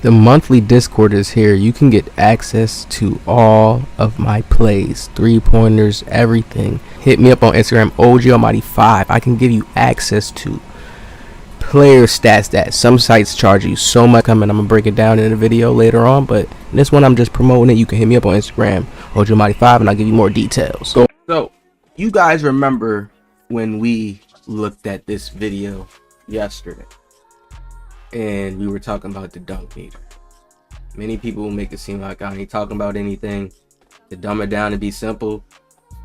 The monthly Discord is here. You can get access to all of my plays, 3-pointers, everything. Hit me up on Instagram, OG Almighty 5. I can give you access to player stats that some sites charge you so much. I'm gonna break it down in a video later on, but this one I'm just promoting it. You can hit me up on Instagram, OG Almighty 5, and I'll give you more details. So you guys remember when we looked at this video yesterday and we were talking about the dunk meter? Many people will make it seem like I ain't talking about anything. To dumb it down and be simple,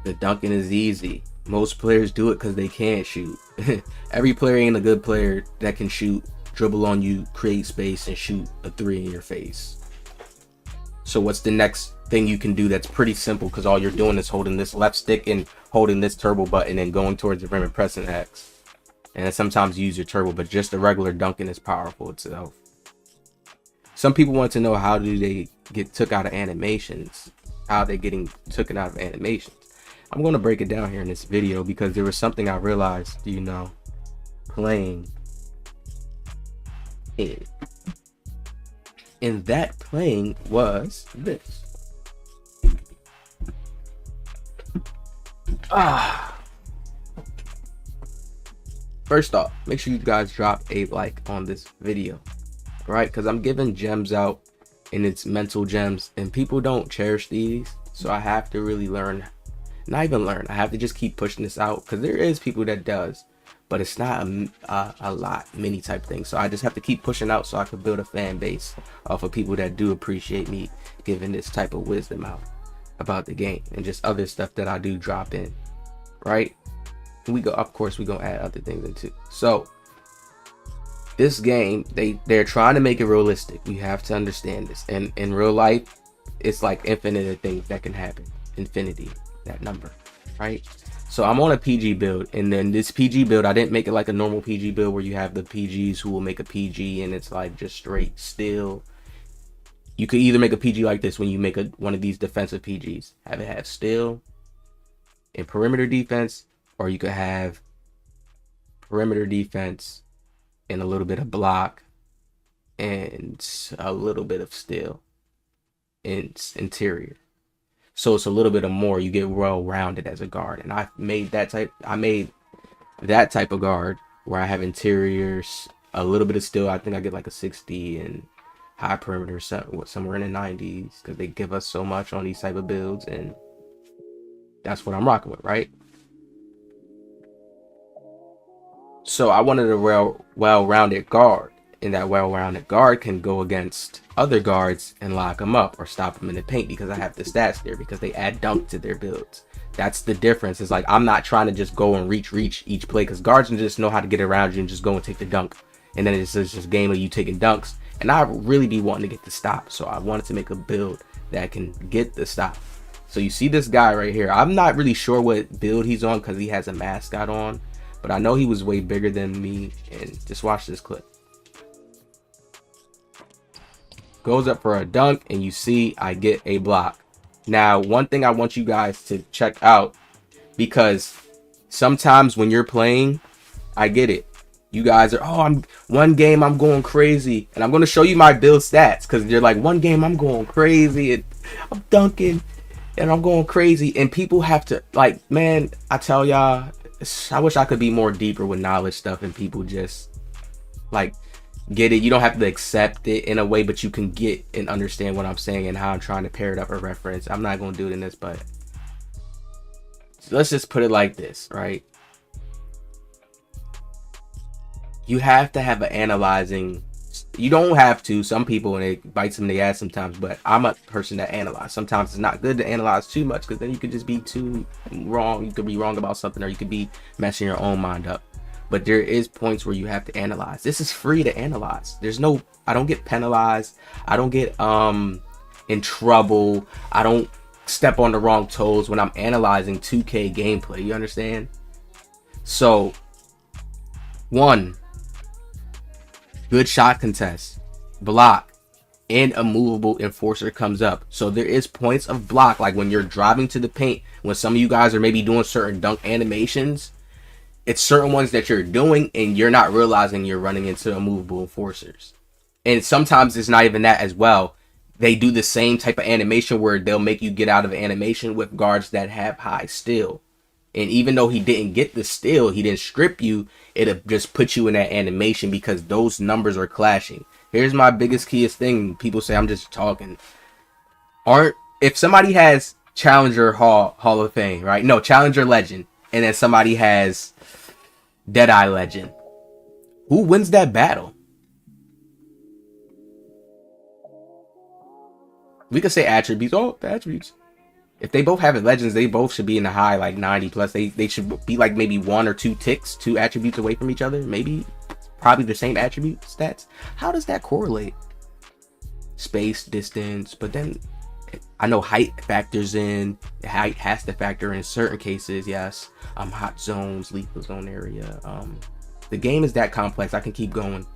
the dunking is easy. Most players do it because they can't shoot. Every player ain't a good player that can shoot, dribble on you, create space, and shoot a 3 in your face. So what's the next thing you can do that's pretty simple, because all you're doing is holding this left stick and holding this turbo button and going towards the rim and pressing X. And sometimes you use your turbo, but just the regular dunking is powerful itself. Some people want to know, how do they get took out of animations? How they getting taken out of animations? I'm going to break it down here in this video because there was something I realized, playing in. And that playing was this. First off, make sure you guys drop a like on this video, right? Because I'm giving gems out, and it's mental gems, and people don't cherish these. So I have to really learn. Not even learn, I have to just keep pushing this out, because there is people that does, but it's not a lot, many type thing. So I just have to keep pushing out so I can build a fan base off of people that do appreciate me giving this type of wisdom out about the game and just other stuff that I do drop in, right? And of course we gonna add other things into. So this game, they're trying to make it realistic. We have to understand this, and in real life it's like infinite things that can happen. Infinity, that number, right? So I'm on a PG build, and then this PG build, I didn't make it like a normal PG build where you have the PGs who will make a PG and it's like just straight still. You could either make a PG like this when you make one of these defensive PGs, have it have still and perimeter defense, or you could have perimeter defense and a little bit of block and a little bit of still in interior. So it's a little bit of more. You get well-rounded as a guard, and I made that type of guard where I have interiors, a little bit of still. I think I get like a 60 and high perimeter somewhere in the 90s, because they give us so much on these type of builds, and that's what I'm rocking with, right? So I wanted a well-rounded guard, and that well-rounded guard can go against other guards and lock them up or stop them in the paint, because I have the stats there, because they add dunk to their builds. That's the difference. It's like, I'm not trying to just go and reach each play, because guards can just know how to get around you and just go and take the dunk, and then it's just a game of you taking dunks, and I really be wanting to get the stop. So I wanted to make a build that can get the stop. So you see this guy right here. I'm not really sure what build he's on because he has a mascot on, but I know he was way bigger than me. And just watch this clip. Goes up for a dunk, and you see I get a block. Now, one thing I want you guys to check out, because sometimes when you're playing, I get it. You guys are, oh, one game I'm going crazy, and I'm going to show you my build stats, because you're like, one game I'm going crazy and I'm dunking and I'm going crazy, and people have to, like, man, I tell y'all, I wish I could be more deeper with knowledge stuff, and people just like get it. You don't have to accept it in a way, but you can get and understand what I'm saying and how I'm trying to pair it up or reference. I'm not going to do it in this, but let's just put it like this, right? You have to have an analyzing. You don't have to. Some people, and it bites them in the ass sometimes, but I'm a person that analyze. Sometimes it's not good to analyze too much, because then you could just be too wrong. You could be wrong about something, or you could be messing your own mind up. But there is points where you have to analyze. This is free to analyze. I don't get penalized. I don't get in trouble. I don't step on the wrong toes when I'm analyzing 2K gameplay. You understand? So, one, good shot contest, block, and a movable enforcer comes up. So there is points of block, like when you're driving to the paint, when some of you guys are maybe doing certain dunk animations, it's certain ones that you're doing and you're not realizing you're running into movable enforcers. And sometimes it's not even that as well. They do the same type of animation where they'll make you get out of animation with guards that have high steal. And even though he didn't get the steal, he didn't strip you, it'll just put you in that animation because those numbers are clashing. Here's my biggest keyest thing. People say I'm just talking. If somebody has Challenger Hall of Fame, right? No, Challenger Legend, and then somebody has Deadeye Legend, who wins that battle? We could say attributes. Oh, the attributes. If they both have it legends, they both should be in the high, like 90 plus. They should be like maybe 1 or 2 ticks, 2 attributes away from each other. Maybe probably the same attribute stats. How does that correlate? Space, distance, but then I know height factors in. Height has to factor in certain cases. Yes. Hot zones, lethal zone area. The game is that complex. I can keep going.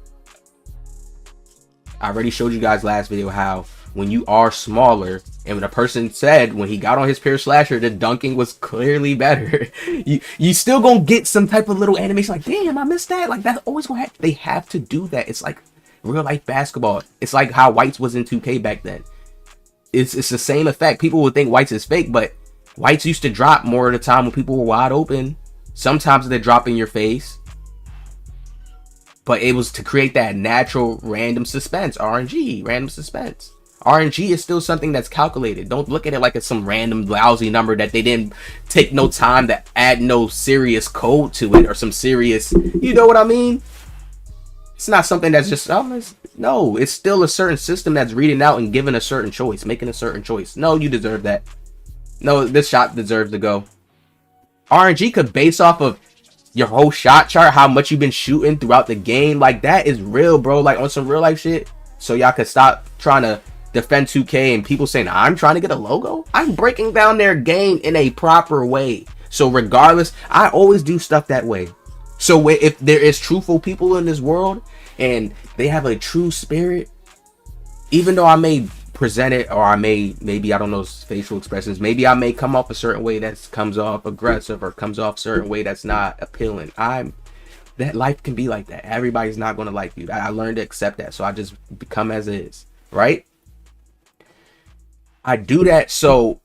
I already showed you guys last video how when you are smaller, and when a person said when he got on his Pierce Slasher, the dunking was clearly better. you still gonna get some type of little animation like, damn, I missed that. Like that's always gonna happen. They have to do that. It's like real life basketball. It's like how Whites was in 2K back then. It's the same effect. People would think Whites is fake, but Whites used to drop more of the time when people were wide open. Sometimes they drop in your face. But it was to create that natural random suspense. RNG, random suspense. RNG is still something that's calculated. Don't look at it like it's some random lousy number that they didn't take no time to add no serious code to it or some serious, you know what I mean? It's not something that's just, no, it's still a certain system that's reading out and giving a certain choice, making a certain choice. No, you deserve that. No, this shot deserves to go. RNG could base off of your whole shot chart, how much you've been shooting throughout the game. Like that is real, bro. Like on some real life shit. So y'all could stop trying to defend 2K and people saying I'm trying to get a logo. I'm breaking down their game in a proper way. So regardless, I always do stuff that way. So if there is truthful people in this world and they have a true spirit, even though I may present it, or I may, maybe I don't know facial expressions, maybe I may come off a certain way that comes off aggressive or comes off a certain way that's not appealing. That life can be like that. Everybody's not going to like you. I learned to accept that. So I just become as is, right? I do that so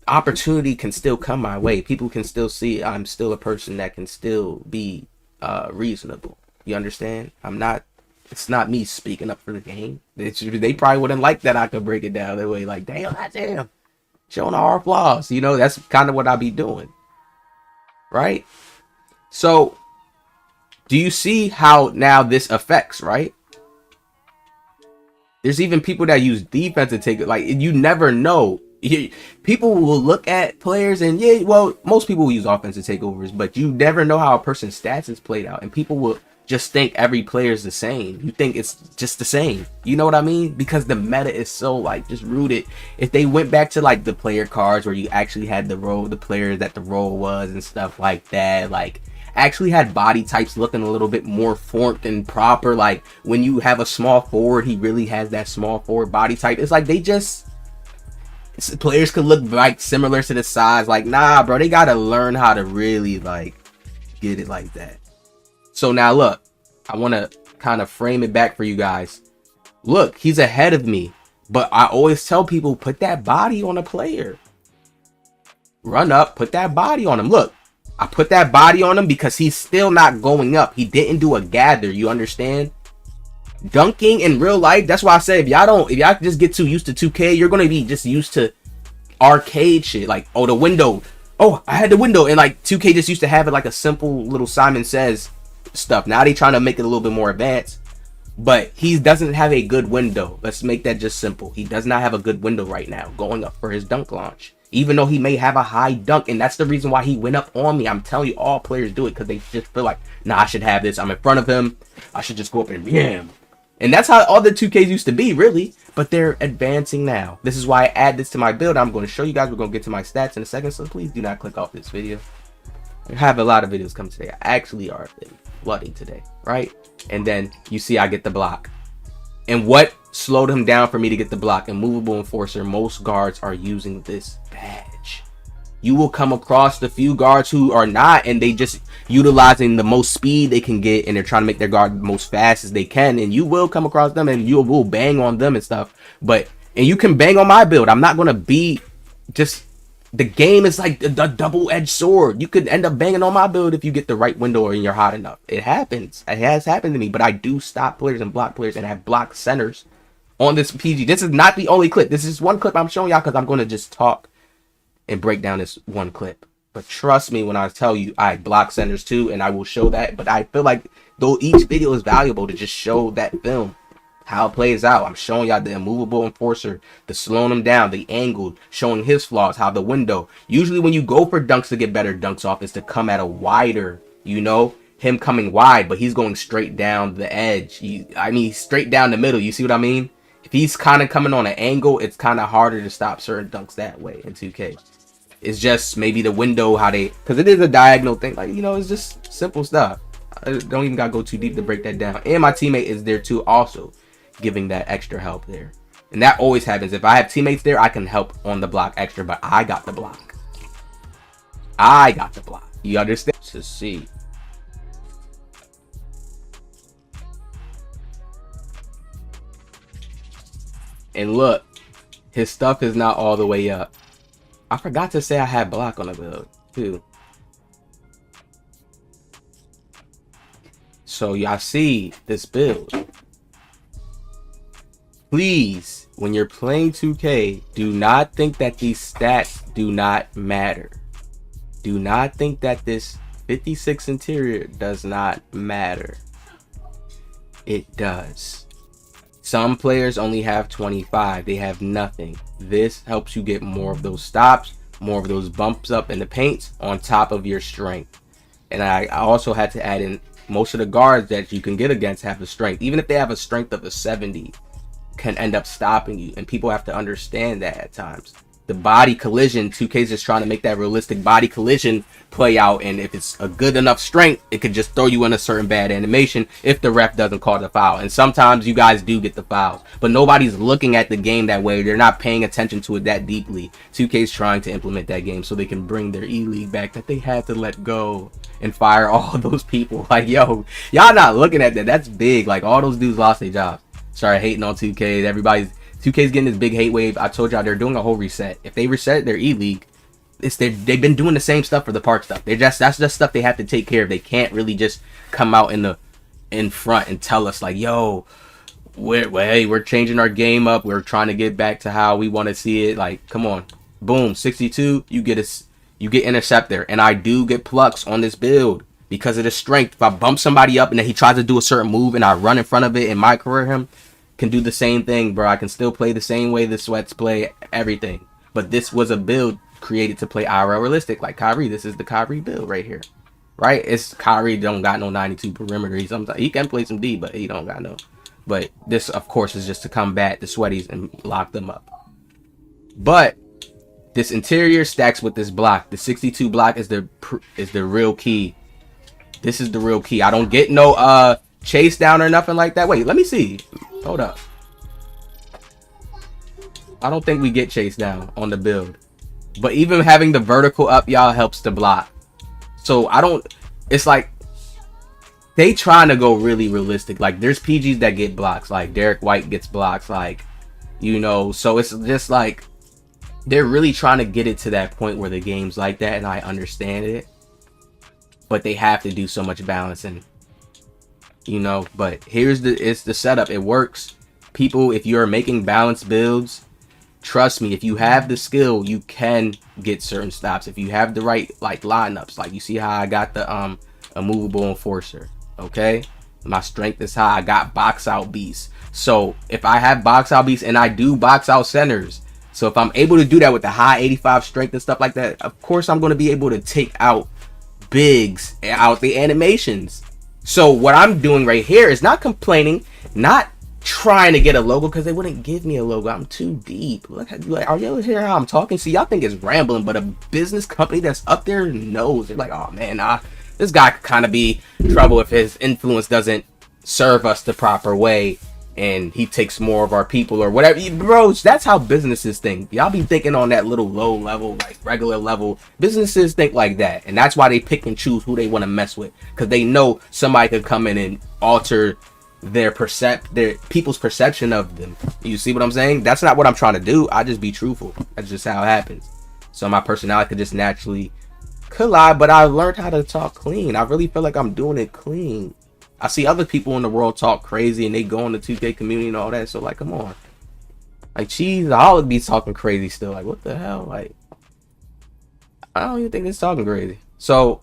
opportunity can still come my way. People can still see I'm still a person that can still be reasonable. You understand? It's not me speaking up for the game. They probably wouldn't like that I could break it down that way. Like, damn, showing all our flaws. You know, that's kind of what I be doing. Right? So, do you see how now this affects, right? There's even people that use defense to take it. Like, you never know. People will look at players and most people will use offensive takeovers, but you never know how a person's stats is played out. And people will just think every player is the same. You think it's just the same. You know what I mean? Because the meta is so like just rooted. If they went back to like the player cards where you actually had the role, the player that the role was and stuff like that, like actually had body types looking a little bit more formed and proper. Like when you have a small forward, he really has that small forward body type. It's like players could look like similar to the size. Like, nah, bro, they gotta learn how to really like get it like that. So now look, I want to kind of frame it back for you guys. Look, he's ahead of me, but I always tell people, put that body on a player. Run up, put that body on him. Look, I put that body on him because he's still not going up. He didn't do a gather, you understand? Dunking in real life, that's why I say if y'all just get too used to 2K, you're going to be just used to arcade shit. Like, oh, the window. Oh, I had the window. And like 2K just used to have it like a simple little Simon Says stuff. Now they trying to make it a little bit more advanced, but he doesn't have a good window. Let's make that just simple. He does not have a good window right now going up for his dunk launch, even though he may have a high dunk. And that's the reason why he went up on me. I'm telling you, all players do it because they just feel like, nah, I should have this. I'm in front of him. I should just go up and bam. And that's how all the 2Ks used to be, really. But they're advancing now. This is why I add this to my build. I'm going to show you guys. We're going to get to my stats in a second, so please do not click off this video. I have a lot of videos coming today. I actually are flooding today, right? And then you see I get the block. And what slowed him down for me to get the block? Unmovable Enforcer. Most guards are using this badge. you will come across the few guards who are not, and they just utilizing the most speed they can get, and they're trying to make their guard the most fast as they can, and you will come across them, and you will bang on them and stuff. And you can bang on my build. I'm not gonna be just. The game is like the double-edged sword. You could end up banging on my build if you get the right window and you're hot enough. It happens. It has happened to me, but I do stop players and block players and have blocked centers on this PG. This is not the only clip. This is one clip I'm showing y'all because I'm going to just talk and break down this one clip. But trust me when I tell you I block centers too, and I will show that. But I feel like though each video is valuable to just show that film. How it plays out. I'm showing y'all the immovable enforcer, the slowing him down, the angle, showing his flaws, how the window. Usually when you go for dunks to get better dunks off is to come at a wider, you know, him coming wide, but he's going straight down the edge. Straight down the middle. You see what I mean? If he's kind of coming on an angle, it's kind of harder to stop certain dunks that way in 2K. It's just maybe the window, how they, because it is a diagonal thing. Like, you know, it's just simple stuff. I don't even got to go too deep to break that down. And my teammate is there too also, giving that extra help there. And that always happens. If I have teammates there, I can help on the block extra, but I got the block. I got the block. You understand? To see. And look, his stuff is not all the way up. I forgot to say I had block on the build too. So y'all see this build. Please, when you're playing 2K, do not think that these stats do not matter. Do not think that this 56 interior does not matter. It does. Some players only have 25. They have nothing. This helps you get more of those stops, more of those bumps up in the paints on top of your strength. And I also had to add in most of the guards that you can get against have the strength. Even if they have a strength of a 70, can end up stopping you, and people have to understand that at times. The body collision, 2K's just trying to make that realistic body collision play out, and if it's a good enough strength, it could just throw you in a certain bad animation if the ref doesn't call the foul. And sometimes you guys do get the fouls, but nobody's looking at the game that way. They're not paying attention to it that deeply. 2K's trying to implement that game so they can bring their E-League back that they had to let go and fire all those people. Like, yo, y'all not looking at that. That's big. Like, all those dudes lost their jobs. Started hating on 2K. 2K's getting this big hate wave. I told y'all they're doing a whole reset. If they reset their E-League, they've been doing the same stuff for the park stuff. That's just stuff they have to take care of. They can't really just come out in front and tell us like, yo, we're changing our game up. We're trying to get back to how we want to see it. Like, come on, boom, 62. You get interceptor, and I do get plucks on this build. Because of the strength. If I bump somebody up and then he tries to do a certain move and I run in front of it and my career him, can do the same thing, bro. I can still play the same way the Sweats play everything. But this was a build created to play IRL realistic like Kyrie. This is the Kyrie build right here. Right? It's Kyrie don't got no 92 perimeter. He can play some D, but he don't got no. But this, of course, is just to combat the Sweaties and lock them up. But this interior stacks with this block. The 62 block is the real key. This is the real key. I don't get no chase down or nothing like that. Wait, let me see. Hold up. I don't think we get chased down on the build. But even having the vertical up, y'all, helps to block. So it's like they trying to go really realistic. Like there's PGs that get blocks. Like Derek White gets blocks. Like, you know, so it's just like they're really trying to get it to that point where the game's like that, and I understand it. But they have to do so much balancing, you know. But it's the setup. It works. People, if you're making balanced builds, trust me, if you have the skill, you can get certain stops. If you have the right like lineups, like you see how I got the immovable enforcer. Okay, my strength is high. I got box out beasts. So if I have box out beasts and I do box out centers, so if I'm able to do that with the high 85 strength and stuff like that, of course I'm going to be able to take out bigs out the animations. So what I'm doing right here is not complaining, not trying to get a logo, because they wouldn't give me a logo. I'm too deep. Look, are y'all hearing how I'm talking? See, y'all think it's rambling, but a business company that's up there knows. They're like, oh man, this guy could kind of be trouble if his influence doesn't serve us the proper way. and he takes more of our people or whatever. Bros, that's how businesses think. Y'all be thinking on that little low level, like regular level. Businesses think like that, and that's why they pick and choose who they want to mess with, because they know somebody could come in and alter their people's perception of them. You see what I'm saying? That's not what I'm trying to do. I just be truthful. That's just how it happens. So my personality could just naturally lie, but I learned how to talk clean. I really feel like I'm doing it clean. I see other people in the world talk crazy and they go in the 2K community and all that. So like, come on. Like, Cheese, I'll be talking crazy still. Like, what the hell? Like, I don't even think it's talking crazy. So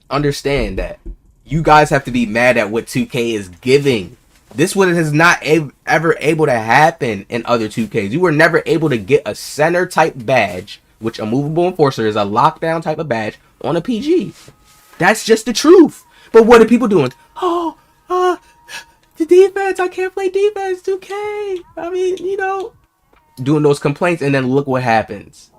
understand that you guys have to be mad at what 2K is giving. This one is not ever able to happen in other 2Ks. You were never able to get a center type badge, which Unmovable Enforcer is a lockdown type of badge, on a PG. That's just the truth. But what are people doing? Oh, the defense, I can't play defense, 2K. I mean, you know, doing those complaints, and then look what happens.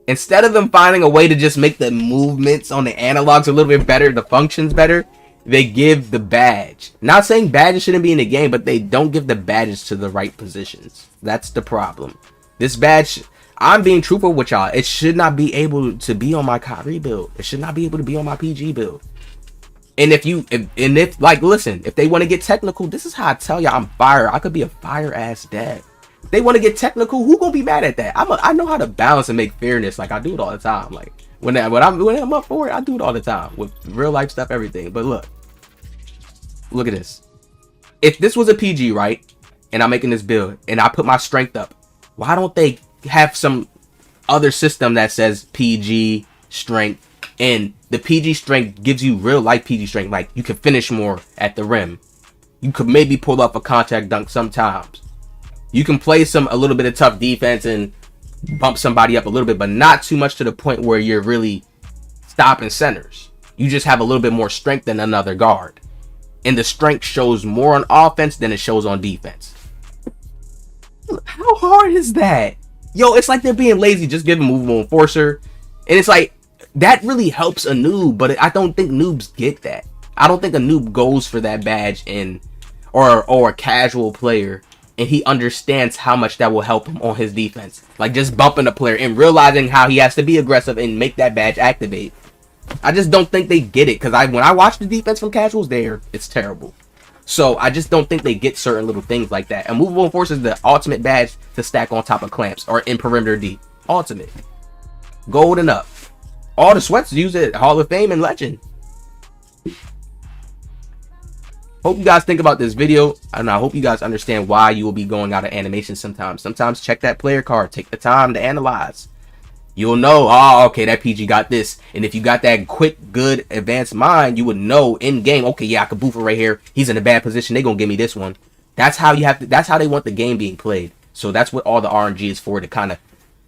Instead of them finding a way to just make the movements on the analogs a little bit better, the functions better, they give the badge. Not saying badges shouldn't be in the game, but they don't give the badges to the right positions. That's the problem. This badge, I'm being truthful with y'all, it should not be able to be on my Kyrie build. It should not be able to be on my PG build. And if listen, if they want to get technical, this is how I tell y'all I'm fire. I could be a fire ass dad. If they want to get technical, who gonna be mad at that? I know how to balance and make fairness. Like, I do it all the time. Like, when I'm up for it, I do it all the time with real life stuff, everything. But look at this. If this was a PG, right, and I'm making this build and I put my strength up, why don't they have some other system that says PG strength, and the PG strength gives you real life PG strength? Like, you can finish more at the rim. You could maybe pull off a contact dunk sometimes. You can play a little bit of tough defense and bump somebody up a little bit, but not too much to the point where you're really stopping centers. You just have a little bit more strength than another guard. And the strength shows more on offense than it shows on defense. How hard is that? Yo, it's like they're being lazy. Just give a Movable Enforcer. And it's like, that really helps a noob, but I don't think noobs get that. I don't think a noob goes for that badge or a casual player, and he understands how much that will help him on his defense. Like, just bumping a player and realizing how he has to be aggressive and make that badge activate. I just don't think they get it, because when I watch the defense from casuals, it's terrible. So I just don't think they get certain little things like that. And Movable Enforcer is the ultimate badge to stack on top of clamps or in perimeter D. Ultimate. Golden up. All the sweats use it. Hall of Fame and Legend. Hope you guys think about this video, and I hope you guys understand why you will be going out of animation sometimes. Sometimes check that player card. Take the time to analyze. You'll know, oh, okay, that PG got this. And if you got that quick, good, advanced mind, you would know in game, okay, yeah, I could boof it right here. He's in a bad position. They're going to give me this one. That's how that's how they want the game being played. So that's what all the RNG is for, to kind of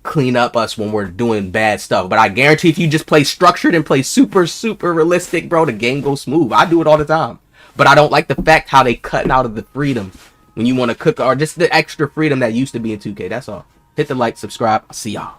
clean up us when we're doing bad stuff. But I guarantee if you just play structured and play super, super realistic, bro, the game goes smooth. I do it all the time. But I don't like the fact how they cutting out of the freedom when you want to cook, or just the extra freedom that used to be in 2K. That's all. Hit the like, subscribe. I'll see y'all.